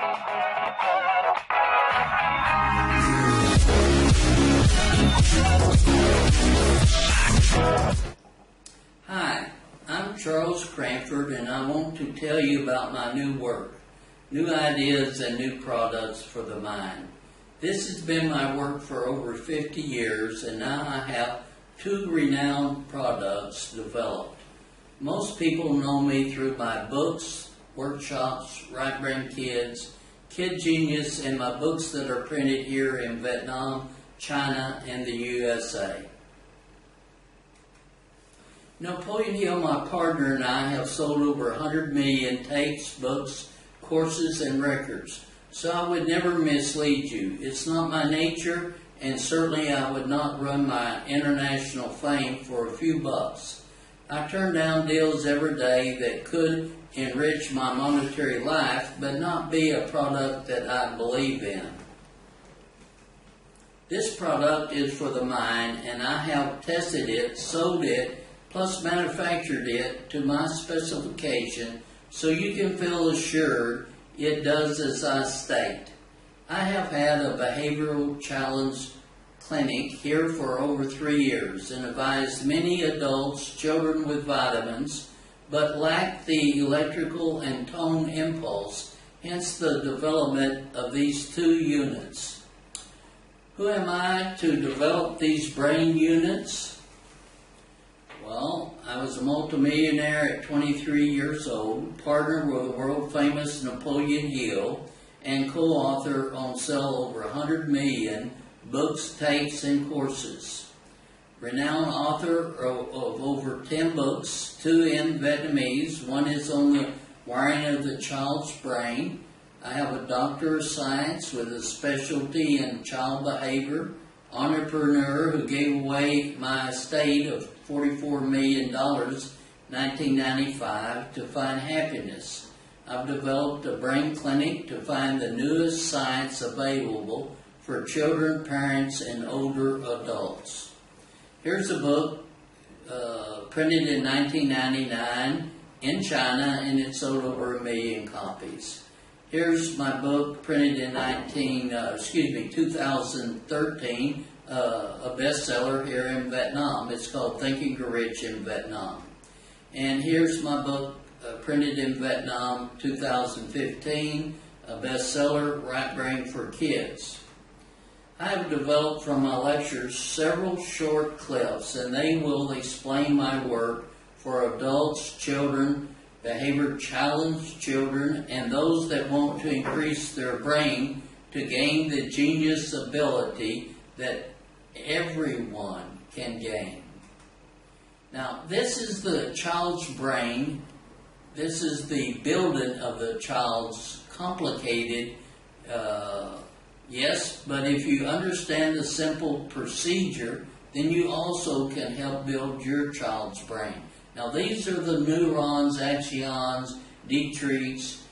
Hi, I'm Charles Cranford, and I want to tell you about my new work, new ideas and new products for the mind. This has been my work for over 50 years, and now I have 2 renowned products developed. Most people know me through my books, workshops, Right Brain Kids, Kid Genius, and my books that are printed here in Vietnam, China, and the USA. Napoleon Hill, my partner, and I have sold over 100 million tapes, books, courses, and records. So I would never mislead you. It's not my nature, and certainly I would not run my international fame for a few bucks. I turn down deals every day that could enrich my monetary life, but not be a product that I believe in. This product is for the mind, and I have tested it, sold it, plus manufactured it to my specification so you can feel assured it does as I state. I have had a behavioral challenge clinic here for over 3 years and advised many adults, children with vitamins, but lack the electrical and tone impulse, hence the development of these 2 units. Who am I to develop these brain units? Well, I was a multimillionaire at 23 years old, partner with world-famous Napoleon Hill, and co-author on sell over 100 million books, tapes, and courses. Renowned author of over 10 books, 2 in Vietnamese. One is on the wiring of the child's brain. I have a Doctor of Science with a specialty in child behavior, entrepreneur who gave away my estate of $44 million in 1995 to find happiness. I've developed a brain clinic to find the newest science available for children, parents, and older adults. Here's a book printed in 1999 in China, and it sold over 1 million copies. Here's my book printed in 2013, a bestseller here in Vietnam. It's called Think and Grow Rich in Vietnam. And here's my book printed in Vietnam, 2015, a bestseller, Right Brain for Kids. I have developed from my lectures several short clips, and they will explain my work for adults, children, behavior challenged children, and those that want to increase their brain to gain the genius ability that everyone can gain. Now, this is the child's brain. This is the building of the child's complicated, yes, but if you understand the simple procedure, then you also can help build your child's brain. Now, these are the neurons, axons, detritus.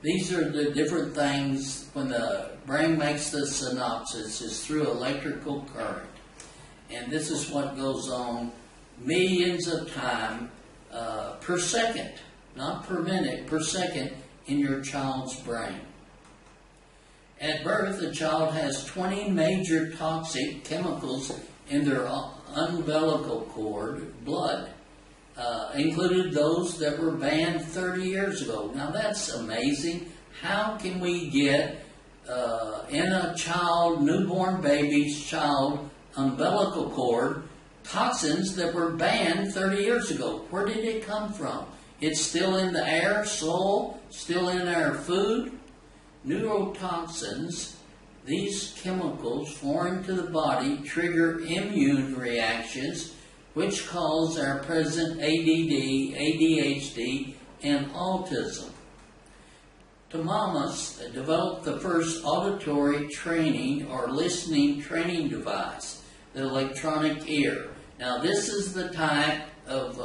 These are the different things when the brain makes the synapses. It's through electrical current. And this is what goes on millions of times per second, not per minute, per second in your child's brain. At birth, the child has 20 major toxic chemicals in their umbilical cord, blood. Included those that were banned 30 years ago. Now that's amazing. How can we get in a child, newborn baby's child umbilical cord, toxins that were banned 30 years ago? Where did it come from? It's still in the air, soil, still in our food. Neurotoxins, these chemicals foreign to the body, trigger immune reactions, which cause our present ADD, ADHD, and autism. Tomamas developed the first auditory training or listening training device, the electronic ear. Now this is the type of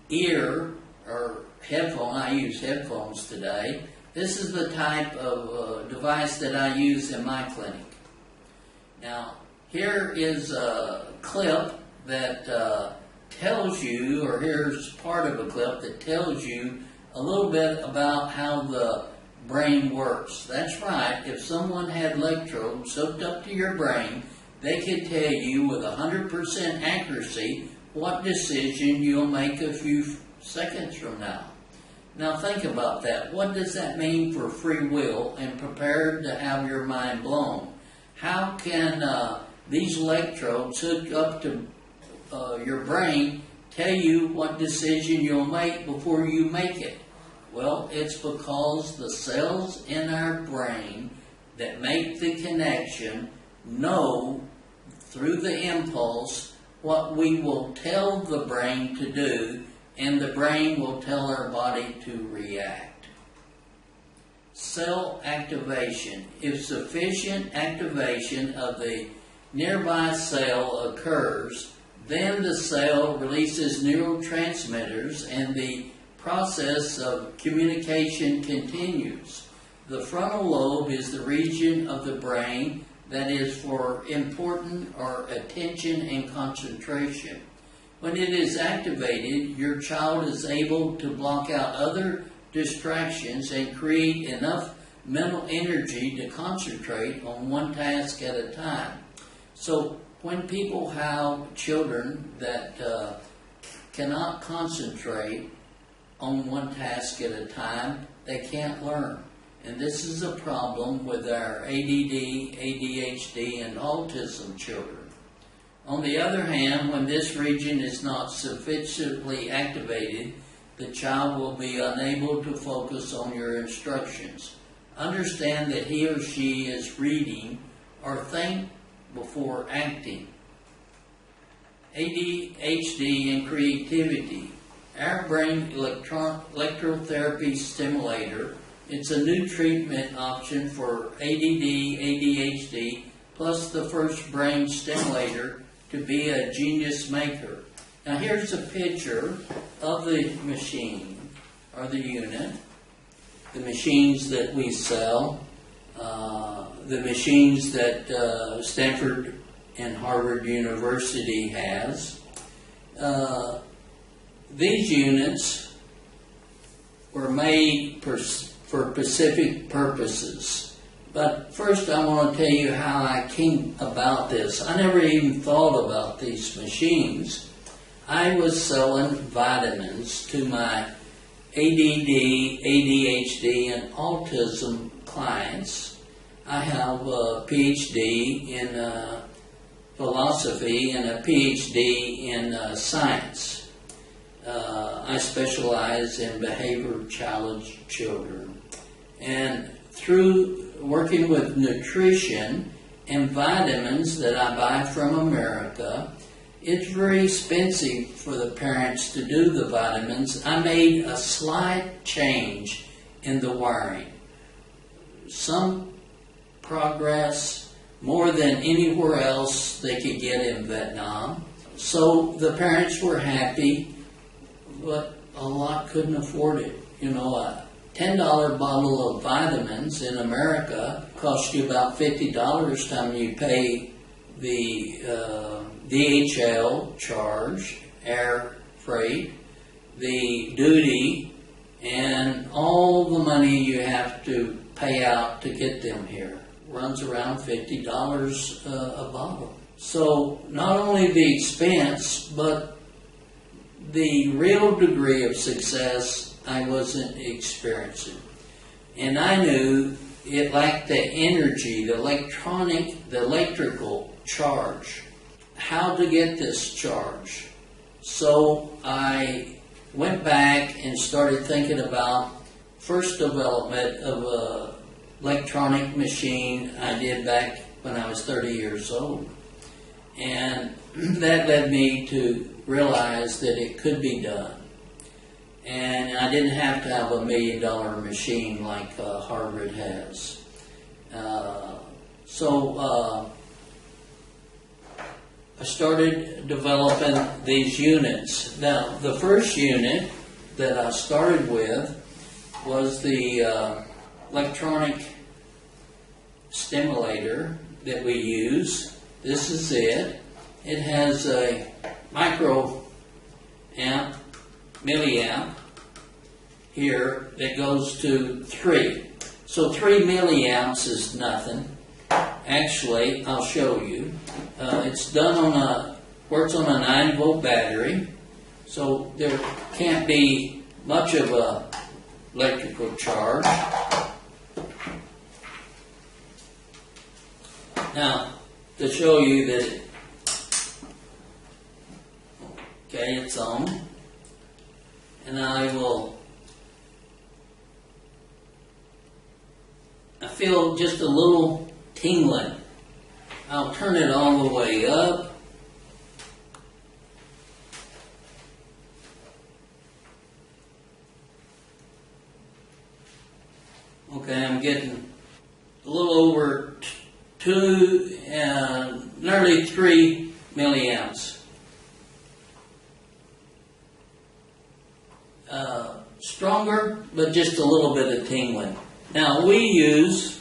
ear or headphone, I use headphones today. This is the type of device that I use in my clinic. Now here is a clip that tells you, or here's part of a clip that tells you a little bit about how the brain works. That's right. If someone had electrodes hooked up to your brain, they could tell you with 100% accuracy what decision you'll make a few seconds from now. Now think about that. What does that mean for free will and prepared to have your mind blown? How can these electrodes hooked up to your brain tell you what decision you'll make before you make it? Well, it's because the cells in our brain that make the connection know through the impulse what we will tell the brain to do, and the brain will tell our body to react. Cell activation. If sufficient activation of the nearby cell occurs, then the cell releases neurotransmitters and the process of communication continues. The frontal lobe is the region of the brain that is for important or attention and concentration. When it is activated, your child is able to block out other distractions and create enough mental energy to concentrate on one task at a time. So when people have children that cannot concentrate on one task at a time, they can't learn. And this is a problem with our ADD, ADHD, and autism children. On the other hand, when this region is not sufficiently activated, the child will be unable to focus on your instructions. Understand that he or she is reading or think before acting. ADHD and creativity. Our brain electrotherapy stimulator. It's a new treatment option for ADD, ADHD, plus the first brain stimulator to be a genius maker. Now here's a picture of the machine, or the unit, the machines that we sell, the machines that Stanford and Harvard University has. These units were made for specific purposes. But first I want to tell you how I came about this. I never even thought about these machines. I was selling vitamins to my ADD, ADHD, and autism clients. I have a PhD in philosophy and a PhD in science. I specialize in behavior challenged children. And through working with nutrition and vitamins that I buy from America, it's very expensive for the parents to do the vitamins. I made a slight change in the wiring. Some progress, more than anywhere else they could get in Vietnam. So the parents were happy, but a lot couldn't afford it. You know, a $10 bottle of vitamins in America costs you about $50 time you pay the DHL charge, air freight, the duty, and all the money you have to pay out to get them here. Runs around $50 a bottle. So not only the expense, but the real degree of success I wasn't experiencing. And I knew it lacked the energy, the electrical charge. How to get this charge? So I went back and started thinking about first development of a electronic machine I did back when I was 30 years old. And that led me to realize that it could be done. And I didn't have to have $1 million machine like Harvard has. So I started developing these units. Now, the first unit that I started with was the electronic stimulator that we use. This is it. It has a microamp, milliamp here that goes to 3. So 3 milliamps is nothing. Actually, I'll show you. It's done on works on a 9-volt battery, so there can't be much of a electrical charge. Now, to show you that, okay, it's on, and I feel just a little tingling. I'll turn it all the way up. Okay, I'm getting a little over 2 and nearly 3 milliamps. Stronger, but just a little bit of tingling. Now we use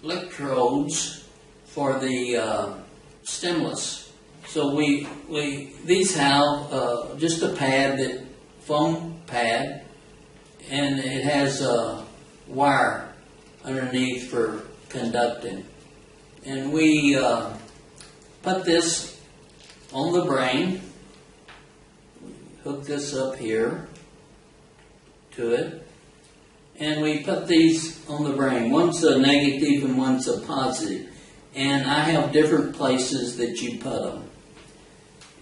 electrodes for the stemless. So these have just a pad, that foam pad, and it has a wire underneath for conducting. And we put this on the brain, hook this up here to it, and we put these on the brain. One's a negative and one's a positive. And I have different places that you put them.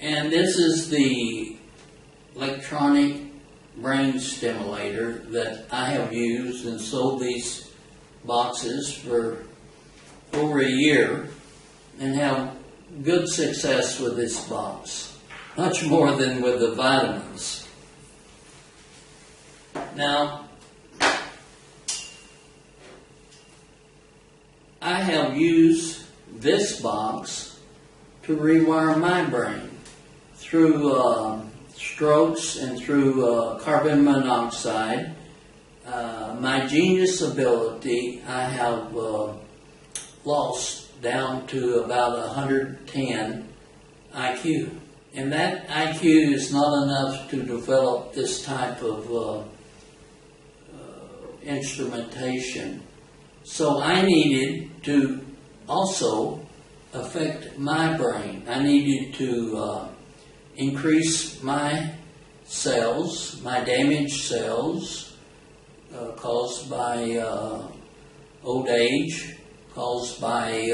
And this is the electronic brain stimulator that I have used and sold these boxes for over a year and have good success with this box. Much more than with the vitamins. Now, I have used this box to rewire my brain through strokes and through carbon monoxide. My genius ability I have lost down to about 110 IQ. And that IQ is not enough to develop this type of instrumentation. So I needed to also affect my brain. I needed to increase my cells, my damaged cells caused by old age, caused by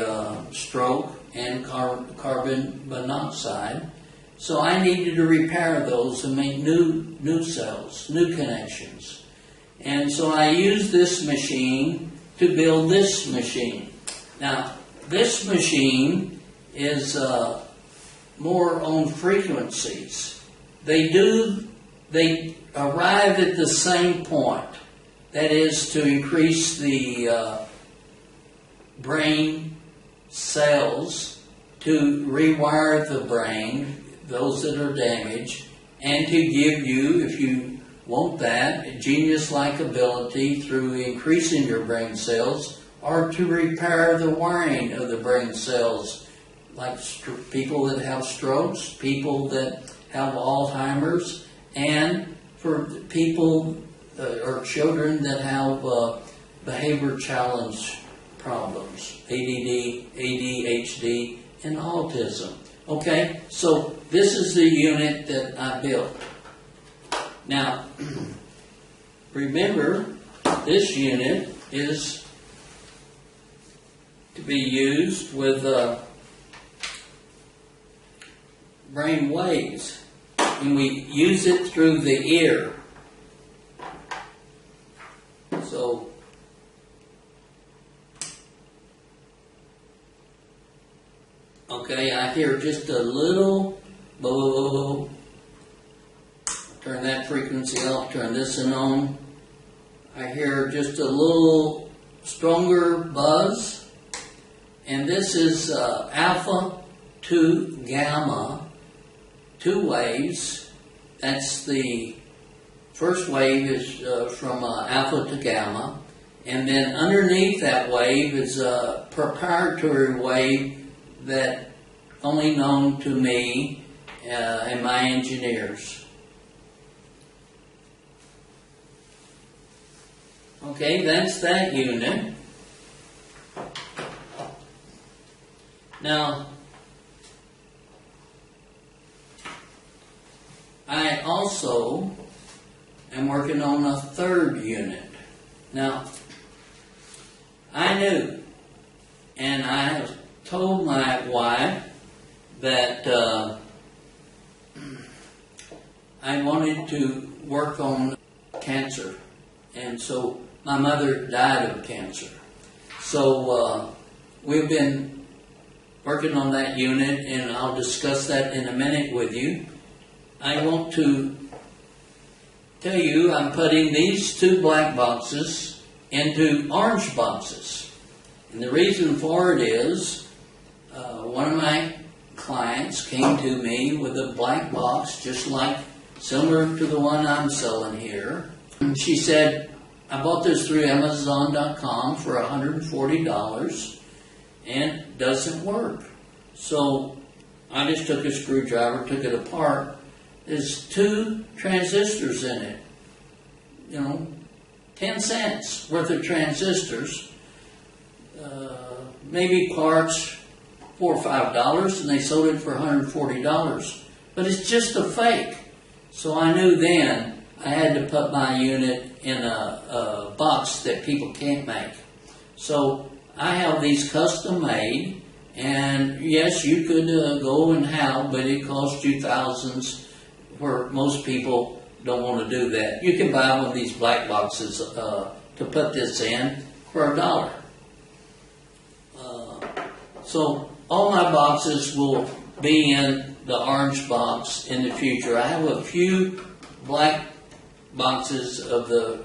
stroke and carbon monoxide. So I needed to repair those and make new cells, new connections. And so I used this machine to build this machine. Now, this machine is more on frequencies. They arrive at the same point. That is to increase the brain cells, to rewire the brain, those that are damaged, and to give you, if you want that, a genius-like ability through increasing your brain cells, or to repair the wiring of the brain cells, like people that have strokes, people that have Alzheimer's, and for people or children that have behavior challenge problems, ADD, ADHD, and autism. Okay, so this is the unit that I built. Now, remember, this unit is to be used with brain waves, and we use it through the ear. So, okay, I hear just a little blah. Turn that frequency off, turn this one on. I hear just a little stronger buzz. And this is alpha to gamma, 2 waves. That's the first wave is from alpha to gamma. And then underneath that wave is a proprietary wave that only known to me and my engineers. Okay, that's that unit. Now, I also am working on a third unit. Now, I knew, and I have told my wife that I wanted to work on cancer. And so my mother died of cancer. So we've been working on that unit, and I'll discuss that in a minute with you. I want to tell you I'm putting these two black boxes into orange boxes. And the reason for it is one of my clients came to me with a black box just like similar to the one I'm selling here. And she said, I bought this through Amazon.com for $140 and it doesn't work. So I just took a screwdriver, took it apart. There's 2 transistors in it. 10 cents worth of transistors. Maybe parts $4 or $5, and they sold it for $140. But it's just a fake. So I knew then I had to put my unit in a box that people can't make. So I have these custom made, and yes, you could go and have, but it costs you thousands, where most people don't want to do that. You can buy one of these black boxes to put this in for $1. So all my boxes will be in the orange box in the future. I have a few black boxes of the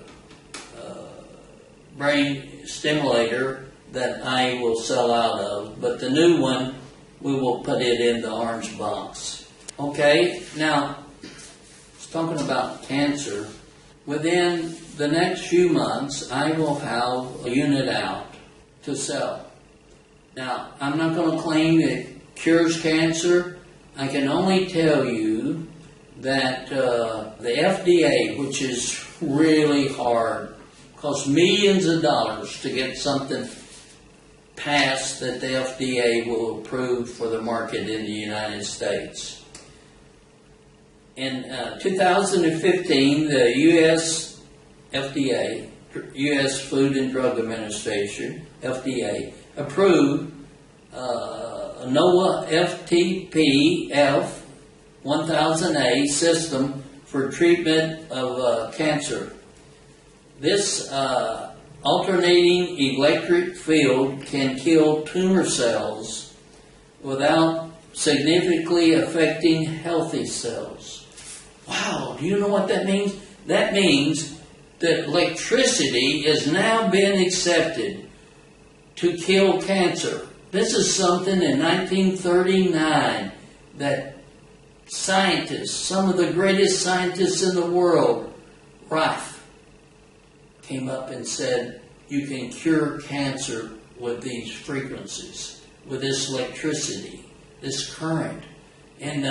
brain stimulator that I will sell out of, but the new one, we will put it in the orange box. Okay, now, talking about cancer, within the next few months, I will have a unit out to sell. Now, I'm not going to claim it cures cancer. I can only tell you that the FDA, which is really hard, costs millions of dollars to get something passed that the FDA will approve for the market in the United States. In 2015, the U.S. FDA, U.S. Food and Drug Administration, FDA, approved a NOAA FTP-F 1000A system for treatment of cancer. This alternating electric field can kill tumor cells without significantly affecting healthy cells. Wow, do you know what that means? That means that electricity has now been accepted to kill cancer. This is something in 1939 that scientists, some of the greatest scientists in the world, Rife, came up and said, you can cure cancer with these frequencies, with this electricity, this current. And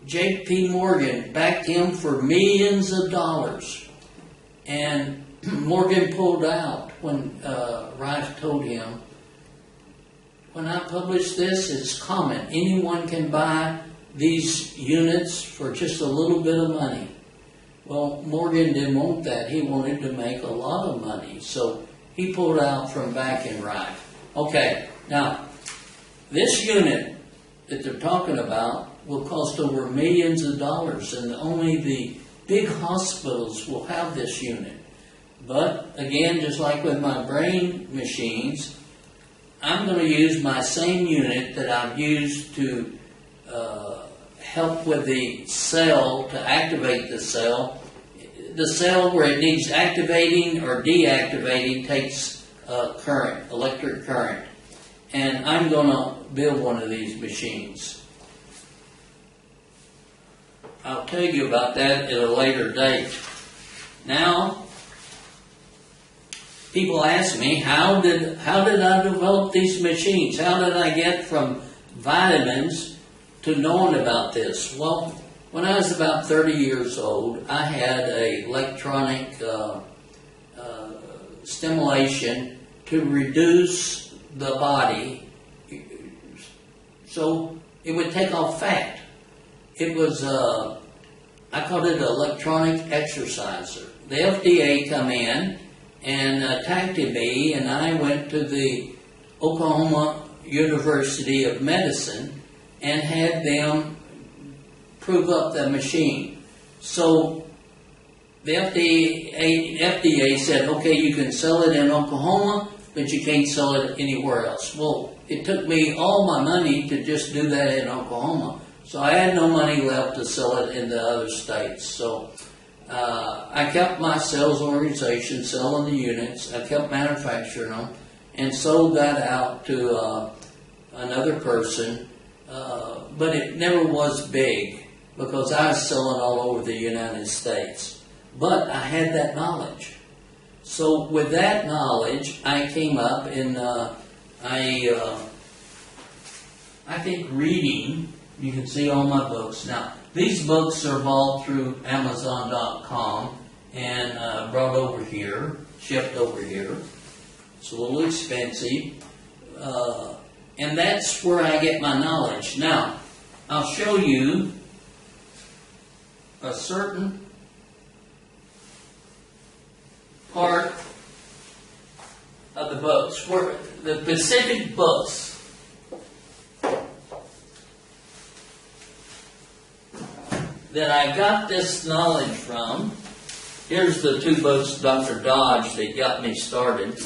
J.P. Morgan backed him for millions of dollars. And Morgan pulled out when Rife told him, when I publish this, it's common. Anyone can buy these units for just a little bit of money. Well, Morgan didn't want that. He wanted to make a lot of money. So he pulled out from backing Rife. Okay, now, this unit that they're talking about will cost over millions of dollars, and only the big hospitals will have this unit. But, again, just like with my brain machines, I'm going to use my same unit that I've used to help with the cell, to activate the cell. The cell where it needs activating or deactivating takes current, electric current. And I'm going to build one of these machines. I'll tell you about that at a later date. Now, people ask me, how did I develop these machines? How did I get from vitamins to knowing about this? Well, when I was about 30 years old, I had an electronic stimulation to reduce the body so it would take off fat. It was, I called it an electronic exerciser. The FDA come in and attacked me, and I went to the Oklahoma University of Medicine and had them prove up the machine. So the FDA said, okay, you can sell it in Oklahoma, but you can't sell it anywhere else. Well, it took me all my money to just do that in Oklahoma. So I had no money left to sell it in the other states. So I kept my sales organization selling the units. I kept manufacturing them and sold that out to another person. But it never was big because I was selling all over the United States. But I had that knowledge. So with that knowledge, I came up and I think reading, you can see all my books. Now, these books are bought through Amazon.com and brought over here, shipped over here. It's a little expensive. And that's where I get my knowledge. Now, I'll show you a certain part of the books, where the specific books that I got this knowledge from. Here's the two books, Dr. Dodge, that got me started.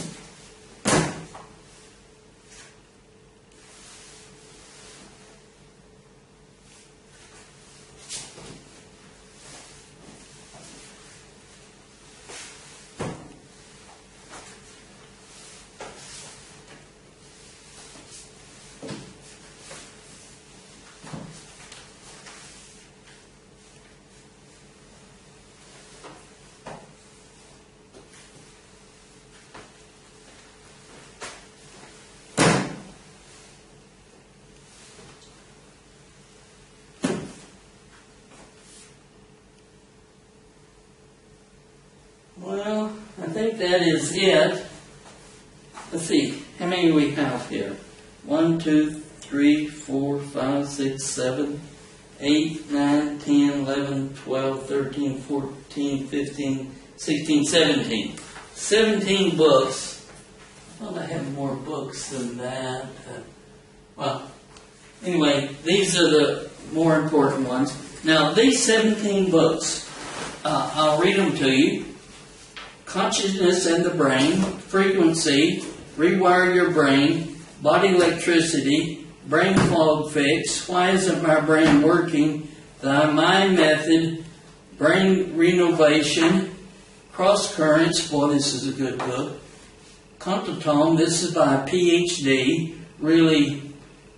Well, I think that is it. Let's see, how many we have here? 1, 2, 3, 4, 5, 6, 7, 8, 9, 10, 11, 12, 13, 14, 15, 16, 17. 17 books. I thought I had more books than that. Well, anyway, these are the more important ones. Now, these 17 books, I'll read them to you. Consciousness and the Brain, Frequency, Rewire Your Brain, Body Electricity, Brain Fog Fix, Why Isn't My Brain Working, The Mind Method, Brain Renovation, Cross Currents, boy, this is a good book. Contotome, this is by a PhD, really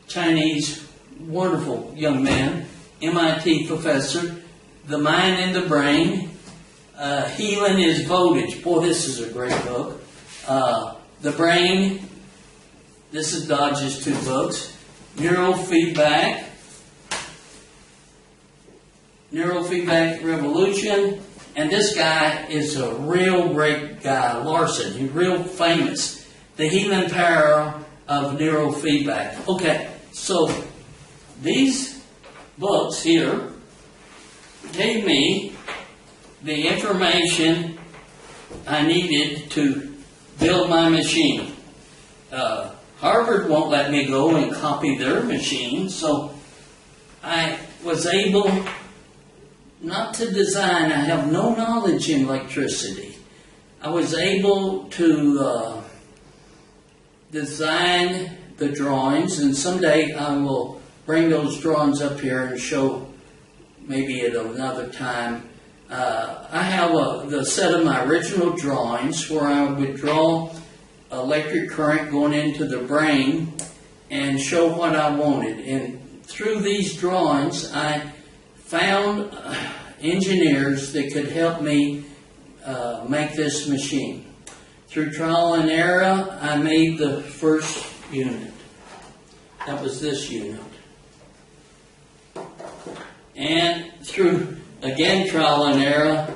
Chinese, wonderful young man, MIT professor. The Mind and the Brain, Healing is Voltage. Boy, this is a great book. The Brain, this is Dodge's two books. Neurofeedback Revolution. And this guy is a real great guy, Larson. He's real famous. The Healing Power of Neurofeedback. Okay, so these books here gave me the information I needed to build my machine. Harvard won't let me go and copy their machine, so I was able not to design. I have no knowledge in electricity. I was able to design the drawings, and someday I will bring those drawings up here and show maybe at another time. I have the set of my original drawings where I would draw electric current going into the brain and show what I wanted. And through these drawings, I found engineers that could help me make this machine. Through trial and error, I made the first unit. That was this unit. And through, again, trial and error,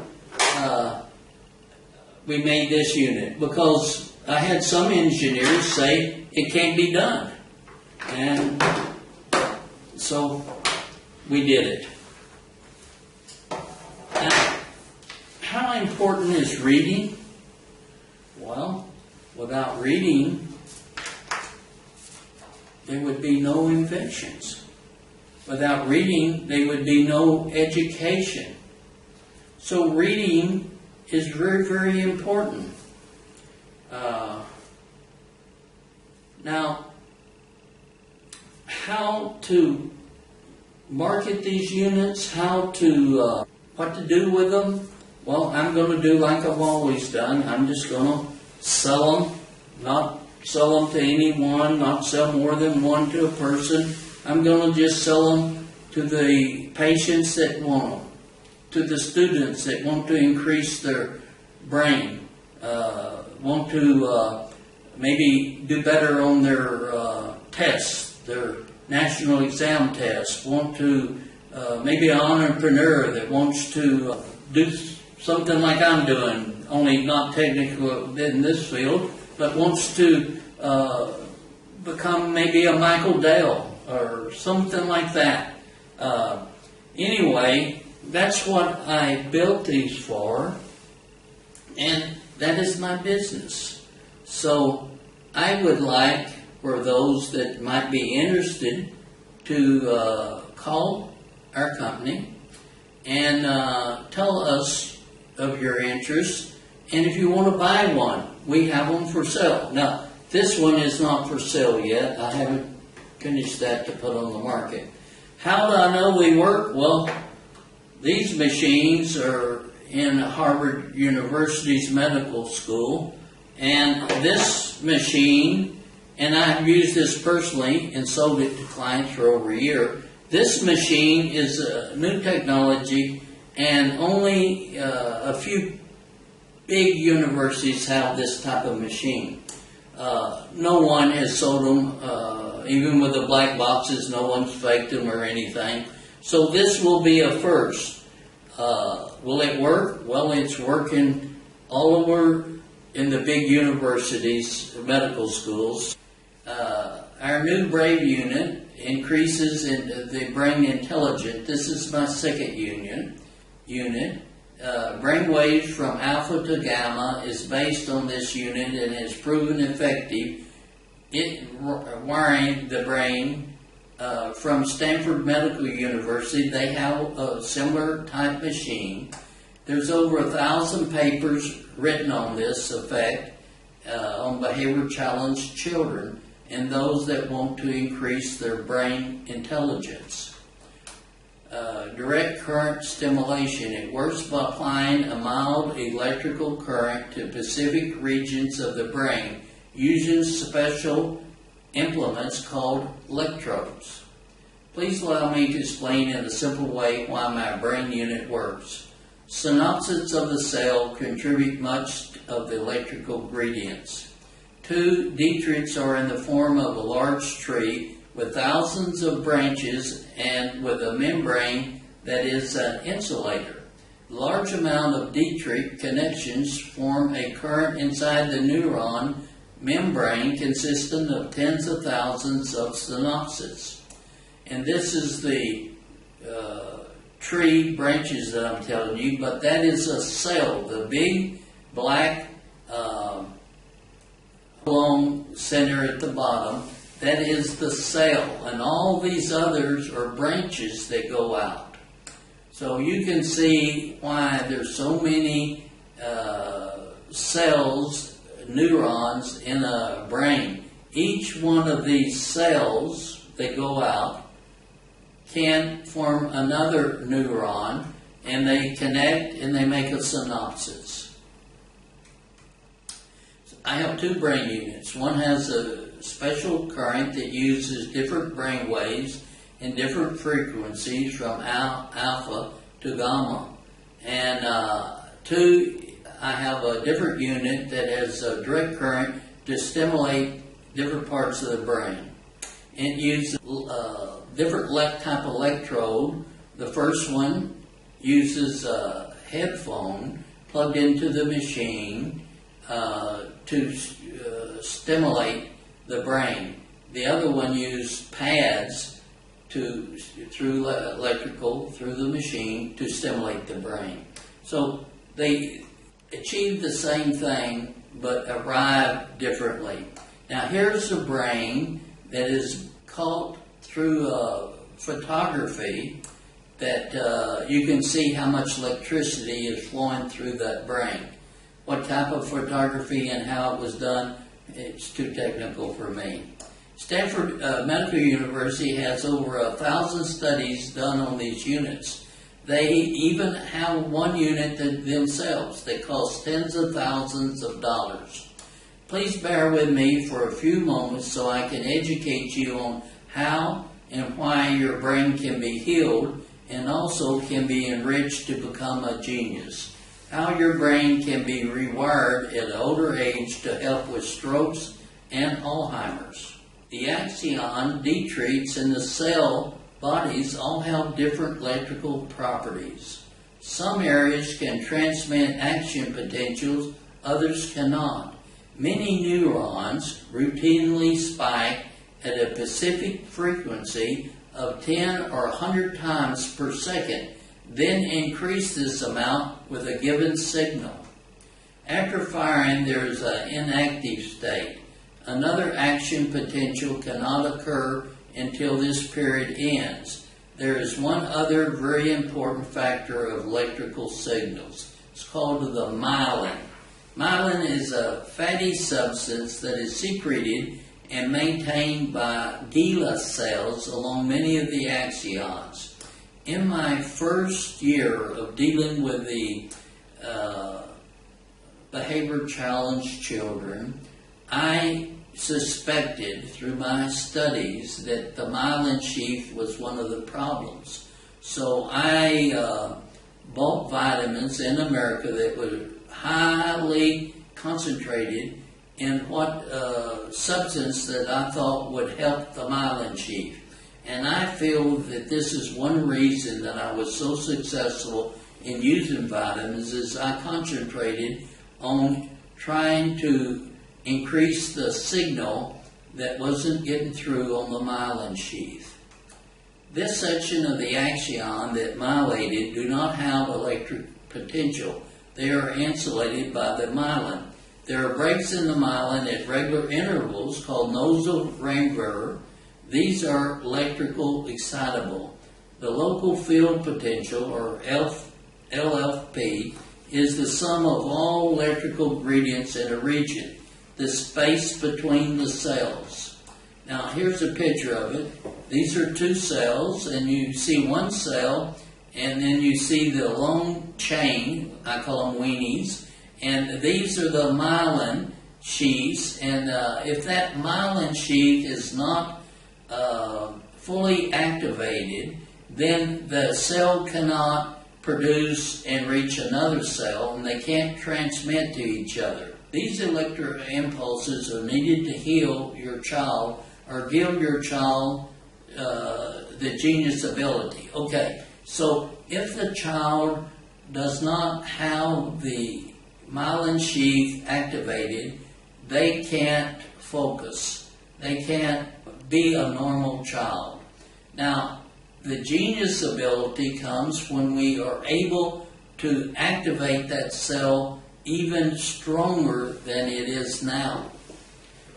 we made this unit? Because I had some engineers say it can't be done. And so we did it. Now, how important is reading? Well, without reading, there would be no inventions. Without reading, there would be no education. So reading is very, very important. Now, how to market these units, what to do with them? Well, I'm going to do like I've always done. I'm just going to sell them, not sell them to anyone, not sell more than one to a person. I'm going to just sell them to the patients that want them, to the students that want to increase their brain, want to maybe do better on their tests, their national exam tests, want to maybe an entrepreneur that wants to do something like I'm doing, only not technically in this field, but wants to become maybe a Michael Dell or something like that. Anyway, that's what I built these for, and that is my business. So I would like for those that might be interested to call our company and tell us of your interest. And if you want to buy one, we have them for sale. Now, this one is not for sale yet. I haven't finished that to put on the market. How do I know we work? Well, these machines are in Harvard University's medical school, and this machine, and I've used this personally and sold it to clients for over a year. This machine is a new technology, and only a few big universities have this type of machine. No one has sold them, even with the black boxes, no one's faked them or anything. So this will be a first. Will it work? Well, it's working all over in the big universities, medical schools. Our new Brave unit increases in the brain intelligence. This is my second unit. Brain waves from alpha to gamma is based on this unit and is proven effective in wiring the brain. From Stanford Medical University, they have a similar type machine. There's over 1,000 papers written on this effect on behavior challenged children and those that want to increase their brain intelligence. Direct current stimulation. It works by applying a mild electrical current to specific regions of the brain using special implements called electrodes. Please allow me to explain in a simple way why my brain unit works. Synapses of the cell contribute much of the electrical gradients. 2 dendrites are in the form of a large tree with thousands of branches and with a membrane that is an insulator. Large amount of dendrite connections form a current inside the neuron membrane consisting of tens of thousands of synapses. And this is the tree branches that I'm telling you, but that is a cell. The big black long center at the bottom, that is the cell. And all these others are branches that go out. So you can see why there's so many cells, neurons in a brain. Each one of these cells that go out can form another neuron, and they connect and they make a synapses. I have 2 brain units. One has a special current that uses different brain waves in different frequencies from alpha to gamma. And 2, I have a different unit that has a direct current to stimulate different parts of the brain. It uses different type of electrode. The first one uses a headphone plugged into the machine to stimulate the brain. The other one used pads through electrical, through the machine, to stimulate the brain. So they achieved the same thing, but arrived differently. Now here's the brain that is caught through photography, that you can see how much electricity is flowing through that brain. What type of photography and how it was done, it's too technical for me. Stanford Medical University has over 1,000 studies done on these units. They even have one unit themselves that costs tens of thousands of dollars. Please bear with me for a few moments so I can educate you on how and why your brain can be healed and also can be enriched to become a genius. How your brain can be rewired at an older age to help with strokes and Alzheimer's. The axon, dendrites, and the cell bodies all have different electrical properties. Some areas can transmit action potentials, others cannot. Many neurons routinely spike at a specific frequency of 10 or 100 times per second, then increase this amount with a given signal. After firing, there is an inactive state. Another action potential cannot occur until this period ends. There is one other very important factor of electrical signals. It's called the myelin. Myelin is a fatty substance that is secreted and maintained by glial cells along many of the axons. In my first year of dealing with the behavior challenged children, I suspected through my studies that the myelin sheath was one of the problems. So I bought vitamins in America that were highly concentrated in what substance that I thought would help the myelin sheath. And I feel that this is one reason that I was so successful in using vitamins, is I concentrated on trying to increase the signal that wasn't getting through on the myelin sheath. This section of the axon that myelated do not have electric potential. They are insulated by the myelin. There are breaks in the myelin at regular intervals called nosolemgler. These are electrical excitable. The local field potential, or LFP, is the sum of all electrical gradients in a region, the space between the cells. Now here's a picture of it. These are two cells, and you see one cell, and then you see the long chain, I call them weenies, and these are the myelin sheaths, and if that myelin sheath is not fully activated, then the cell cannot produce and reach another cell, and they can't transmit to each other. These electrical impulses are needed to heal your child or give your child the genius ability. Okay, so if the child does not have the myelin sheath activated, they can't focus. They can't be a normal child. Now, the genius ability comes when we are able to activate that cell even stronger than it is now.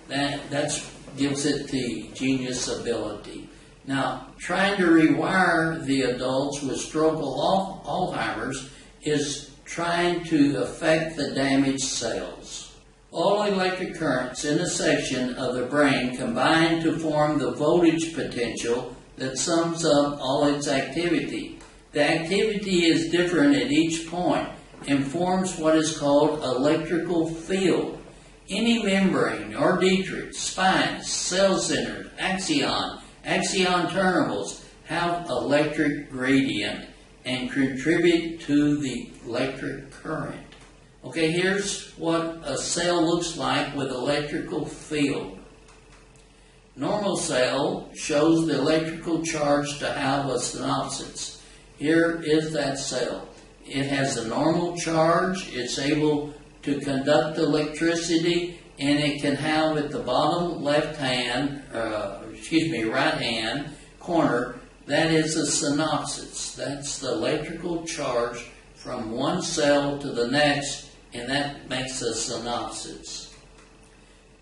That gives it the genius ability. Now, trying to rewire the adults with stroke or Alzheimer's is trying to affect the damaged cells. All electric currents in a section of the brain combine to form the voltage potential that sums up all its activity. The activity is different at each point and forms what is called electrical field. Any membrane or dendrite, spines, cell centers, axon terminals have electric gradient and contribute to the electric current. Okay, here's what a cell looks like with electrical field. Normal cell shows the electrical charge to have a synopsis. Here is that cell. It has a normal charge. It's able to conduct electricity, and it can have at the bottom right hand corner, that is a synopsis. That's the electrical charge from one cell to the next, and that makes a synopsis.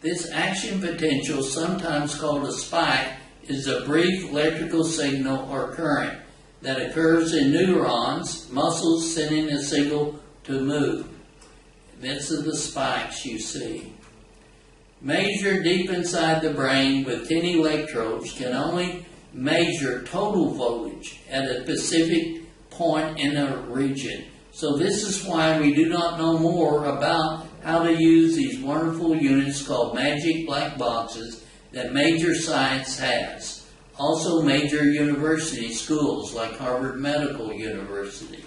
This action potential, sometimes called a spike, is a brief electrical signal or current that occurs in neurons, muscles sending a signal to move. These are the spikes you see. Measured deep inside the brain with 10 electrodes can only measure total voltage at a specific point in a region. So this is why we do not know more about how to use these wonderful units called magic black boxes that major science has. Also major university schools like Harvard Medical University.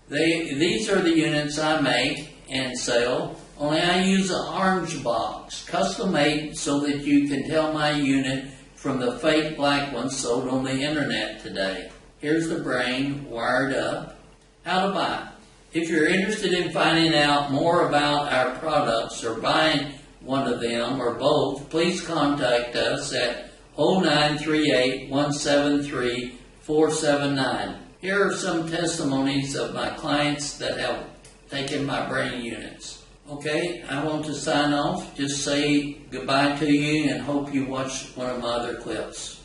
These are the units I make and sell, only I use an orange box, custom made so that you can tell my unit from the fake black ones sold on the internet today. Here's the brain wired up. How to buy. If you're interested in finding out more about our products or buying one of them or both, please contact us at 0938-173-479. Here are some testimonies of my clients that have taken my brain units. Okay, I want to sign off. Just say goodbye to you and hope you watch one of my other clips.